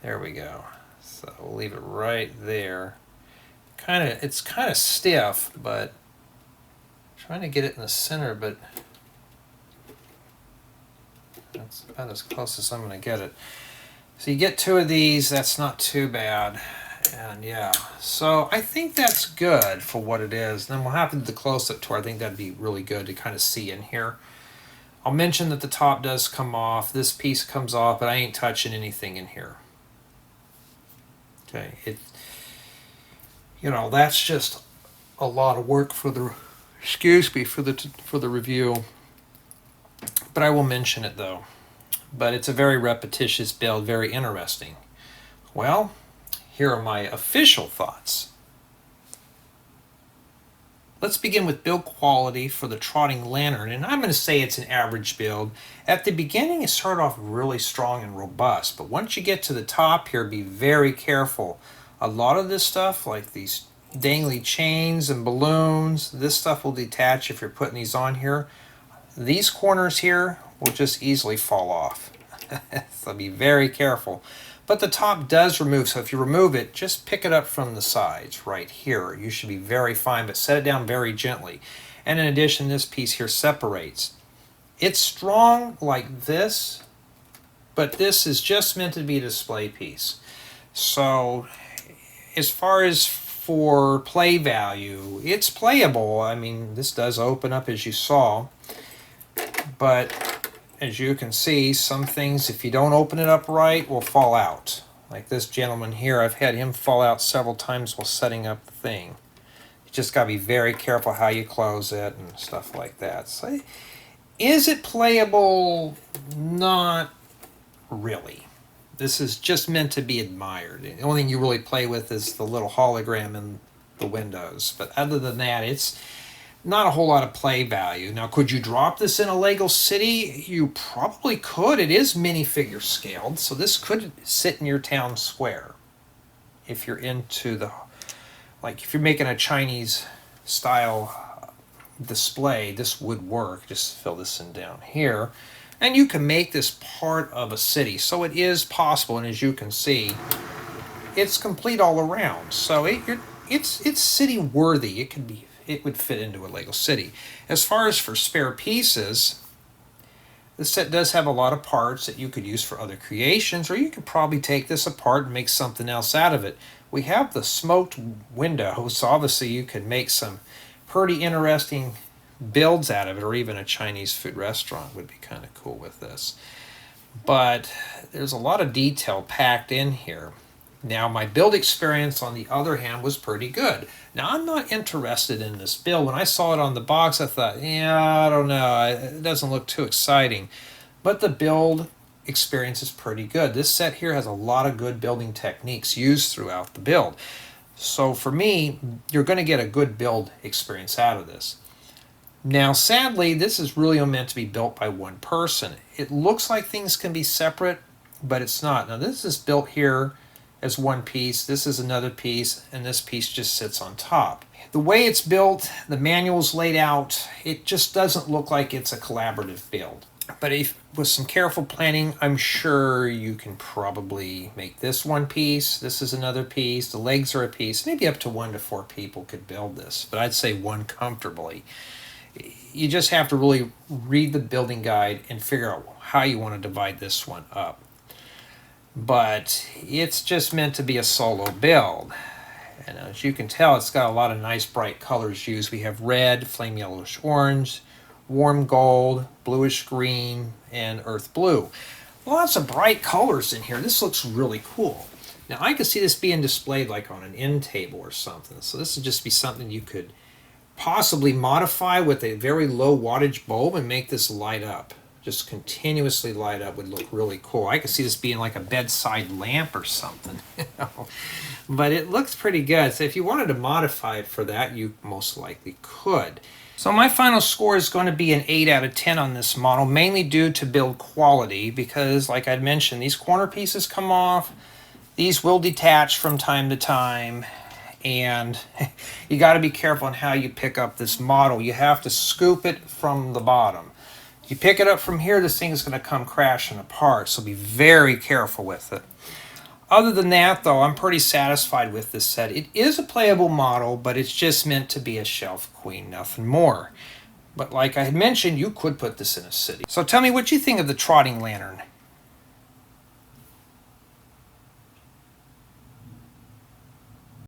There we go. So we'll leave it right there. It's kind of stiff, but I'm trying to get it in the center, but that's about as close as I'm going to get it. So you get two of these, that's not too bad. And yeah, so I think that's good for what it is. Then we'll have to do the close-up tour. I think that'd be really good to kind of see in here. I'll mention that the top does come off. This piece comes off, but I ain't touching anything in here. Okay, that's just a lot of work for the, for the review. But I will mention it though. But it's a very repetitious build, very interesting. Well, here are my official thoughts. Let's begin with build quality for the Trotting Lantern, and I'm going to say it's an average build. At the beginning, it started off really strong and robust, but once you get to the top here, be very careful. A lot of this stuff, like these dangly chains and balloons, this stuff will detach if you're putting these on here. These corners here will just easily fall off. So be very careful. But the top does remove, so if you remove it, just pick it up from the sides right here. You should be very fine, but set it down very gently. And in addition, this piece here separates. It's strong like this, but this is just meant to be a display piece. So as far as for play value, it's playable. I mean, this does open up as you saw, but as you can see, some things, if you don't open it up right, will fall out. Like this gentleman here, I've had him fall out several times while setting up the thing. You just got to be very careful how you close it and stuff like that. So, is it playable? Not really. This is just meant to be admired. The only thing you really play with is the little hologram in the windows. But other than that, it's not a whole lot of play value. Now, could you drop this in a Lego city? You probably could. It is minifigure scaled, so this could sit in your town square. If you're into the, like if you're making a Chinese style display, this would work. Just fill this in down here. And you can make this part of a city. So it is possible, and as you can see, it's complete all around. So it's city worthy. It would fit into a Lego city. As far as for spare pieces, this set does have a lot of parts that you could use for other creations, or you could probably take this apart and make something else out of it. We have the smoked window, so obviously you could make some pretty interesting builds out of it, or even a Chinese food restaurant would be kind of cool with this. But there's a lot of detail packed in here. Now, my build experience, on the other hand, was pretty good. Now, I'm not interested in this build. When I saw it on the box, I thought, yeah, I don't know. It doesn't look too exciting. But the build experience is pretty good. This set here has a lot of good building techniques used throughout the build. So for me, you're going to get a good build experience out of this. Now, sadly, this is really meant to be built by one person. It looks like things can be separate, but it's not. Now, this is built here as one piece, this is another piece, and this piece just sits on top. The way it's built, the manual's laid out, it just doesn't look like it's a collaborative build. But if with some careful planning, I'm sure you can probably make this one piece, this is another piece, the legs are a piece, maybe up to 1 to 4 people could build this, but I'd say one comfortably. You just have to really read the building guide and figure out how you want to divide this one up. But it's just meant to be a solo build. And as you can tell, it's got a lot of nice bright colors used. We have red, flame yellowish orange, warm gold, bluish green, and earth blue. Lots of bright colors in here. This looks really cool. Now I could see this being displayed like on an end table or something. So this would just be something you could possibly modify with a very low wattage bulb and make this light up. Just continuously light up would look really cool. I could see this being like a bedside lamp or something. But it looks pretty good. So if you wanted to modify it for that, you most likely could. So my final score is going to be an 8 out of 10 on this model, mainly due to build quality, because like I'd mentioned, these corner pieces come off, these will detach from time to time, and you got to be careful on how you pick up this model. You have to scoop it from the bottom. You pick it up from here, this thing is going to come crashing apart, so be very careful with it. Other than that, though, I'm pretty satisfied with this set. It is a playable model, but it's just meant to be a shelf queen, nothing more. But like I had mentioned, you could put this in a city. So tell me what you think of the Trotting Lantern.